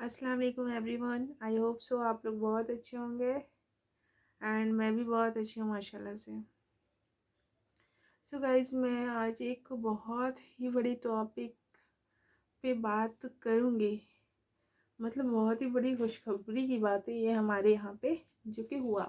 السلام علیکم every one, I hope so آپ لوگ بہت اچھے ہوں گے اینڈ میں بھی بہت اچھی ہوں ماشاء اللہ سے. سو گائز، میں آج ایک بہت ہی بڑی ٹاپک پہ بات کروں گی. مطلب بہت ہی بڑی خوشخبری کی بات ہے یہ ہمارے یہاں پہ جو کہ ہوا.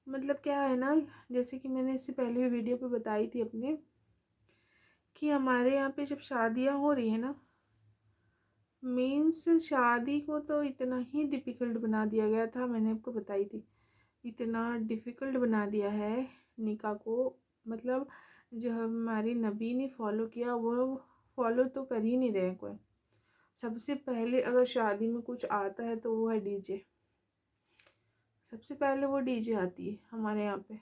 مطلب کیا ہے نا، جیسے کہ میں نے اس سے پہلے بھی ویڈیو پہ بتائی تھی اپنے کہ ہمارے یہاں پہ جب شادیاں ہو رہی ہیں نا، مینس شادی کو تو اتنا ہی ڈیفیکلٹ بنا دیا گیا تھا. میں نے آپ کو بتائی تھی اتنا ڈیفیکلٹ بنا دیا ہے نکاح کو. مطلب جو ہماری نبی نے فالو کیا وہ فالو تو کر ہی نہیں رہے کوئی. سب سے پہلے اگر شادی میں کچھ آتا ہے تو وہ ہے ڈی جے. سب سے پہلے وہ ڈی جے آتی ہے ہمارے یہاں پہ.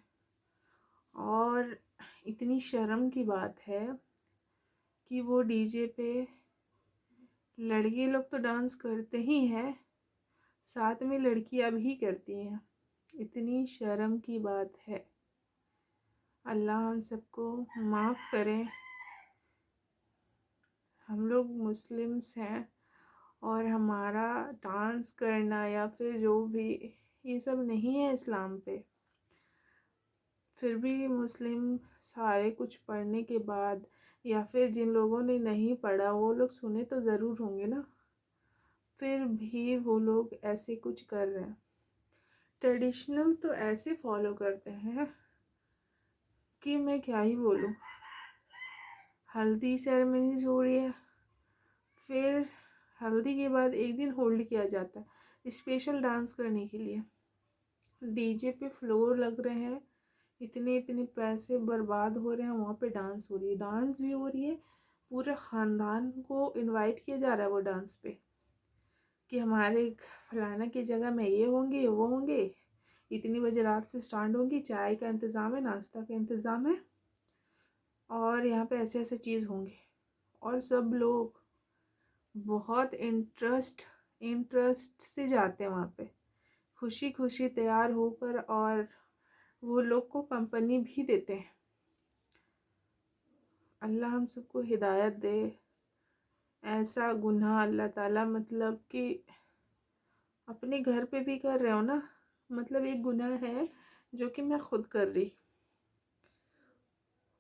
اور اتنی شرم کی بات ہے کہ وہ ڈی جے پہ لڑکے لوگ تو ڈانس کرتے ہی ہیں، ساتھ میں لڑکیاں بھی کرتی ہیں. اتنی شرم کی بات ہے. اللہ ہم سب کو معاف کرے. ہم لوگ مسلمس ہیں اور ہمارا ڈانس کرنا یا پھر جو بھی یہ سب نہیں ہے اسلام پہ. پھر بھی مسلم سارے کچھ پڑھنے کے بعد یا پھر جن لوگوں نے نہیں پڑھا وہ لوگ سنے تو ضرور ہوں گے نا، پھر بھی وہ لوگ ایسے کچھ کر رہے ہیں. ٹریڈیشنل تو ایسے فالو کرتے ہیں کہ میں کیا ہی بولوں. ہلدی سیریمنیز ہو رہی ہے، پھر ہلدی کے بعد ایک دن ہولڈ کیا جاتا ہے اسپیشل ڈانس کرنے کے لیے. ڈی جے پہ فلور لگ رہے ہیں، اتنے پیسے برباد ہو رہے ہیں، وہاں پہ ڈانس ہو رہی ہے. ڈانس بھی ہو رہی ہے، پورے خاندان کو انوائٹ کیا جا رہا ہے وہ ڈانس پہ کہ ہمارے فلانا کی جگہ میں یہ ہوں گے وہ ہوں گے، اتنی بجے رات سے سٹارٹ ہوں گی، چائے کا انتظام ہے، ناشتہ کا انتظام ہے، اور یہاں پہ ایسے ایسے چیز ہوں گے. اور سب لوگ بہت انٹرسٹ سے جاتے ہیں وہاں پہ، خوشی خوشی تیار ہو کر، اور وہ لوگ کو کمپنی بھی دیتے ہیں. اللہ ہم سب کو ہدایت دے. ایسا گناہ اللہ تعالیٰ مطلب کہ اپنے گھر پہ بھی کر رہے ہو نا. مطلب ایک گناہ ہے جو کہ میں خود کر رہی،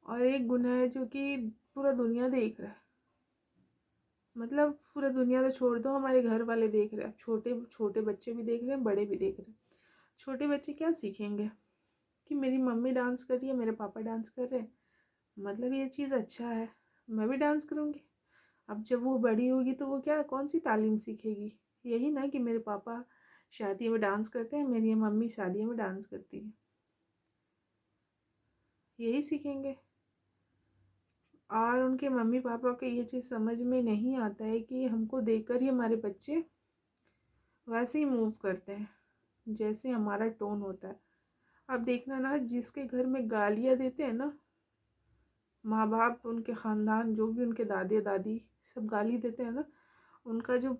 اور ایک گناہ ہے جو کہ پورا دنیا دیکھ رہا ہے. مطلب پورا دنیا تو چھوڑ دو، ہمارے گھر والے دیکھ رہے ہیں. چھوٹے بچے بھی دیکھ رہے ہیں، بڑے بھی دیکھ رہے ہیں. چھوٹے بچے کیا سیکھیں گے کہ میری ممی ڈانس کر رہی ہے، میرے پاپا ڈانس کر رہے ہیں، مطلب یہ چیز اچھا ہے، میں بھی ڈانس کروں گی. اب جب وہ بڑی ہوگی تو وہ کون سی تعلیم سیکھے گی؟ یہی نا کہ میرے پاپا شادی میں ڈانس کرتے ہیں، میری ممی شادی میں ڈانس کرتی ہے، یہی سیکھیں گے. اور ان کے ممی پاپا کو یہ چیز سمجھ میں نہیں آتا ہے کہ ہم کو دیکھ کر ہی ہمارے بچے ویسے ہی موو کرتے ہیں جیسے ہمارا ٹون ہوتا ہے. اب دیکھنا نا، جس کے گھر میں گالیاں دیتے ہیں نا ماں باپ، ان کے خاندان جو بھی ان کے دادی دادی سب گالی دیتے ہیں نا، ان کا جو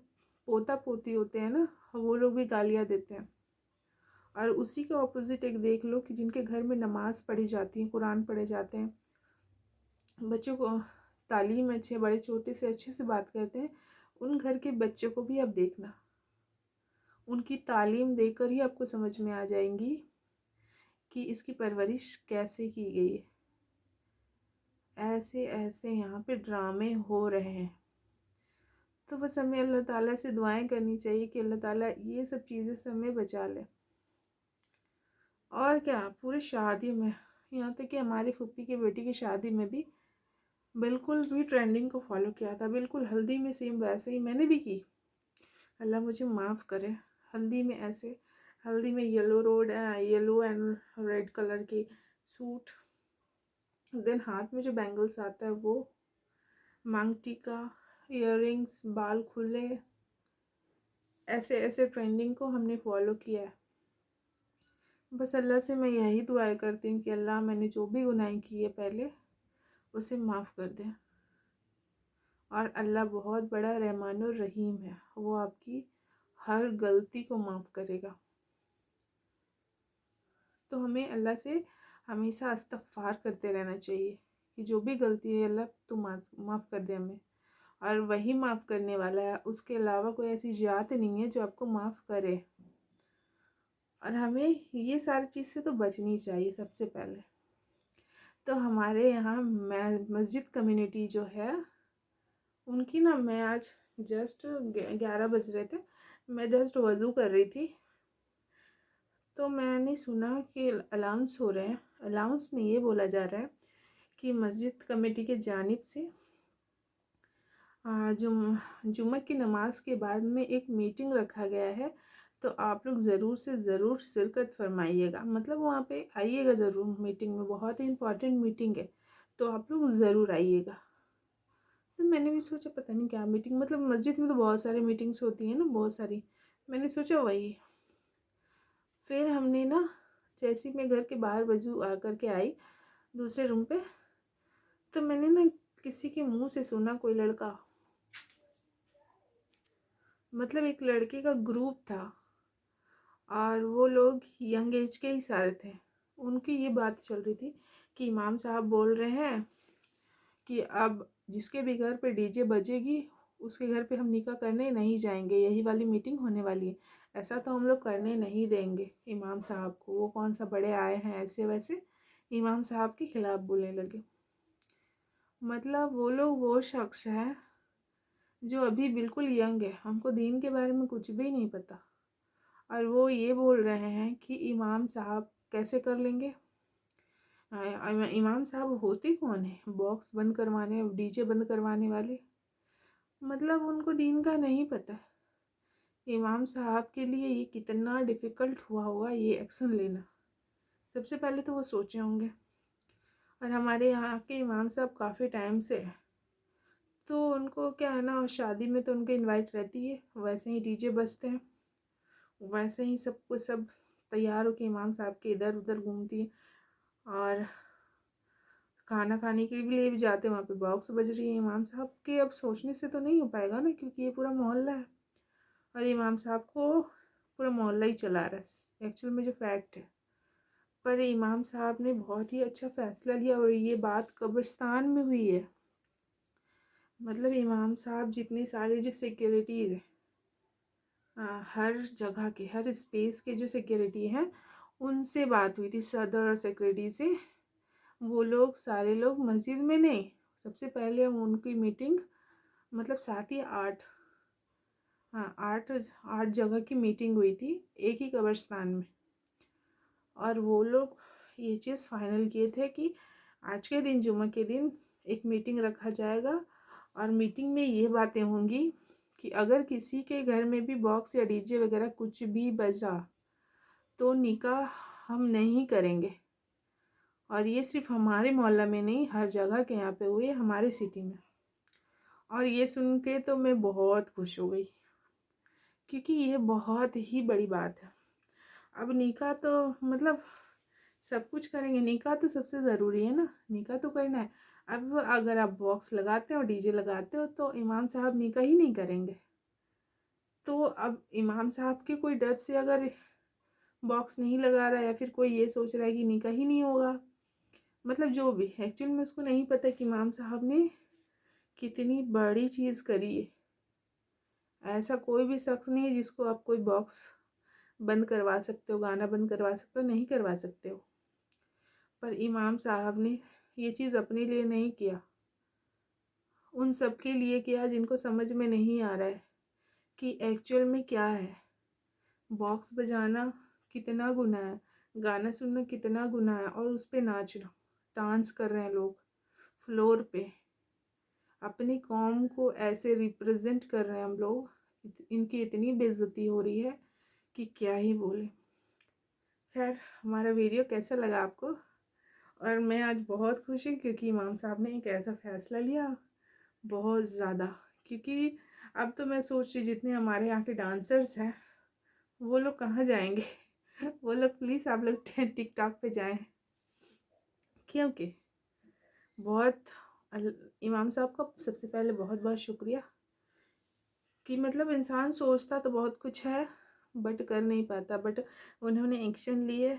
پوتا پوتی ہوتے ہیں نا وہ لوگ بھی گالیاں دیتے ہیں. اور اسی کے اپوزٹ ایک دیکھ لو کہ جن کے گھر میں نماز پڑھی جاتی ہے، قرآن پڑھے جاتے ہیں، بچوں کو تعلیم اچھے، بڑے چھوٹے سے اچھے سے بات کرتے ہیں، ان گھر کے بچوں کو بھی اب دیکھنا، ان کی تعلیم دے کر ہی آپ کو سمجھ میں آ جائیں گی کہ اس کی پرورش کیسے کی گئی ہے. ایسے یہاں پہ ڈرامے ہو رہے ہیں. تو بس ہمیں اللہ تعالیٰ سے دعائیں کرنی چاہیے کہ اللہ تعالیٰ یہ سب چیزیں سے ہمیں بچا لے. اور کیا، پورے شادی میں، یہاں تک کہ ہماری پھوپھی کی بیٹی کی شادی میں بھی بالکل بھی ٹرینڈنگ کو فالو کیا تھا. بالکل ہلدی میں سیم ویسے ہی میں نے بھی کی. اللہ مجھے معاف کرے. ہلدی میں ایسے، ہلدی میں یلو اینڈ ریڈ کلر کی سوٹ، دین ہاتھ میں جو بینگلس آتا ہے وہ، مانگ ٹیکا، ایئر رنگس، بال کھلے، ایسے ٹرینڈنگ کو ہم نے فالو کیا ہے. بس اللہ سے میں یہی دعائیں کرتی ہوں کہ اللہ میں نے جو بھی گناہیں کی ہے پہلے اسے معاف کر دیں. اور اللہ بہت بڑا رحمان الرحیم ہے، وہ آپ کی ہر غلطی کو معاف کرے گا. تو ہمیں اللہ سے ہمیشہ استغفار کرتے رہنا چاہیے کہ جو بھی غلطی ہے اللہ تو معاف کر دے ہمیں. اور وہی معاف کرنے والا ہے، اس کے علاوہ کوئی ایسی ذات نہیں ہے جو آپ کو معاف کرے۔ اور ہمیں یہ ساری چیز سے تو بچنی چاہیے سب سے پہلے۔ تو ہمارے یہاں مسجد کمیونٹی جو ہے ان کی نا، میں آج جسٹ 11 بج رہے تھے، میں جسٹ وضو کر رہی تھی تو میں نے سنا کہ الاؤنس ہو رہے ہیں۔ الاؤنس میں یہ بولا جا رہا ہے کہ مسجد کمیٹی کے جانب سے جمعہ کی نماز کے بعد میں ایک میٹنگ رکھا گیا ہے، تو آپ لوگ ضرور سے ضرور شرکت فرمائیے گا، مطلب وہاں پہ آئیے گا ضرور، میٹنگ میں بہت ہی امپورٹنٹ میٹنگ ہے، تو آپ لوگ ضرور آئیے گا۔ تو میں نے بھی سوچا پتہ نہیں کیا میٹنگ، مطلب مسجد میں تو بہت ساری میٹنگس ہوتی ہیں نا، بہت ساری، میں نے سوچا وہی۔ پھر ہم نے نا، جیسے میں گھر کے باہر وضو آ کر کے آئی دوسرے روم پہ، تو میں نے نا کسی کے منہ سے سنا، کوئی لڑکا، مطلب ایک لڑکے کا گروپ تھا اور وہ لوگ ینگ ایج کے ہی سارے تھے، ان کی یہ بات چل رہی تھی کہ امام صاحب بول رہے ہیں کہ اب جس کے بھی گھر پہ ڈی جے بجے گی اس کے گھر پہ ہم نکاح کرنے نہیں جائیں گے، یہی والی میٹنگ ہونے والی ہے، ایسا تو ہم لوگ کرنے نہیں دیں گے امام صاحب کو، وہ کون سا بڑے آئے ہیں ایسے ویسے امام صاحب کے خلاف بولنے لگے۔ مطلب وہ لوگ وہ شخص ہے جو ابھی بالکل ینگ ہے، ہم کو دین کے بارے میں کچھ بھی نہیں پتہ، اور وہ یہ بول رہے ہیں کہ امام صاحب کیسے کر لیں گے۔ امام صاحب ہوتے کون ہیں؟ باکس بند کروانے، ڈی جے بند کروانے والے، مطلب ان کو دین کا نہیں پتہ۔ امام صاحب کے لیے یہ کتنا ڈیفیکلٹ ہوا ہوگا یہ ایکشن لینا، سب سے پہلے تو وہ سوچے ہوں گے۔ اور ہمارے یہاں کے امام صاحب کافی ٹائم سے ہے، تو ان کو کیا ہے نا، شادی میں تو ان کے انوائٹ رہتی ہے، ویسے ہی ڈی جے بجتے ہیں، ویسے ہی سب کو سب تیار ہو کے امام صاحب کے ادھر ادھر گھومتی ہے، اور کھانا کھانے کے لیے بھی جاتے ہیں، وہاں پہ باکس بج رہی ہے امام صاحب کے۔ اب سوچنے سے تو نہیں ہو پائے گا نا، کیونکہ یہ پورا محلہ ہے اور امام صاحب کو پورا محلہ ہی چلا رہا ہے ایکچوئل میں جو فیکٹ ہے۔ پر امام صاحب نے بہت ہی اچھا فیصلہ لیا، اور یہ بات قبرستان میں ہوئی ہے، مطلب امام صاحب جتنی سارے جو سیکیورٹیز ہیں، ہر جگہ کے، ہر اسپیس کے جو سیکیورٹی ہیں، ان سے بات ہوئی تھی، صدر اور سیکریٹری سے۔ وہ لوگ سارے لوگ مسجد میں نہیں، سب سے پہلے ان کی میٹنگ، مطلب 7 یا 8 جگہ کی میٹنگ ہوئی تھی ایک ہی قبرستان میں، اور وہ لوگ یہ چیز فائنل کیے تھے کہ آج کے دن، جمعہ کے دن، ایک میٹنگ رکھا جائے گا، اور میٹنگ میں یہ باتیں ہوں گی کہ اگر کسی کے گھر میں بھی باکس یا ڈی جے وغیرہ کچھ بھی بجا تو نکاح ہم نہیں کریں گے۔ اور یہ صرف ہمارے محلہ میں نہیں، ہر جگہ کے یہاں پہ ہوئے، ہمارے سٹی میں۔ اور یہ سن کے تو میں بہت خوش ہو گئی، کیونکہ یہ بہت ہی بڑی بات ہے۔ اب نکاح تو مطلب سب کچھ کریں گے، نکاح تو سب سے ضروری ہے نا، نکاح تو کرنا ہے۔ اب اگر آپ باکس لگاتے ہو، ڈی جے لگاتے ہو، تو امام صاحب نکاح ہی نہیں کریں گے، تو اب امام صاحب کے کوئی ڈر سے اگر باکس نہیں لگا رہا، یا پھر کوئی یہ سوچ رہا ہے کہ نکاح ہی نہیں ہوگا، مطلب جو بھی ایکچوئل میں اس کو نہیں پتہ کہ امام صاحب نے کتنی بڑی چیز کری ہے۔ ایسا کوئی بھی شخص نہیں ہے جس کو آپ کوئی باکس بند کروا سکتے ہو، گانا بند کروا سکتے ہو، نہیں کروا سکتے ہو۔ پر امام صاحب نے یہ چیز اپنے لیے نہیں کیا، ان سب کے لیے کیا جن کو سمجھ میں نہیں آ رہا ہے کہ ایکچوئل میں کیا ہے۔ باکس بجانا کتنا گناہ ہے، گانا سننا کتنا گناہ ہے، اور اس پہ ناچنا، ڈانس کر رہے ہیں لوگ فلور پہ، اپنی قوم کو ایسے ریپرزینٹ کر رہے ہیں ہم لوگ، ان کی اتنی بے عزتی ہو رہی ہے کہ کیا ہی بولے۔ خیر، ہمارا ویڈیو کیسا لگا آپ کو؟ اور میں آج بہت خوش ہوں کیونکہ امام صاحب نے ایک ایسا فیصلہ لیا، بہت زیادہ، کیونکہ اب تو میں سوچ رہی جتنے ہمارے یہاں کے ڈانسرز ہیں وہ لوگ کہاں جائیں گے، وہ لوگ پلیز آپ لوگ ٹک ٹاک پہ جائیں، کیونکہ بہت امام صاحب کا سب سے پہلے بہت بہت شکریہ، کہ مطلب انسان سوچتا تو بہت کچھ ہے بٹ کر نہیں پاتا، بٹ انہوں نے ایکشن لیے،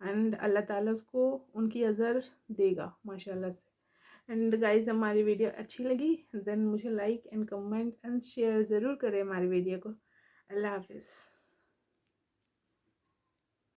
اینڈ اللہ تعالیٰ اس کو ان کی اجر دے گا ماشاء اللہ سے۔ اینڈ گائز ہماری ویڈیو اچھی لگی دین مجھے like and comment and share ضرور کریں ہماری ویڈیو کو. اللہ حافظ.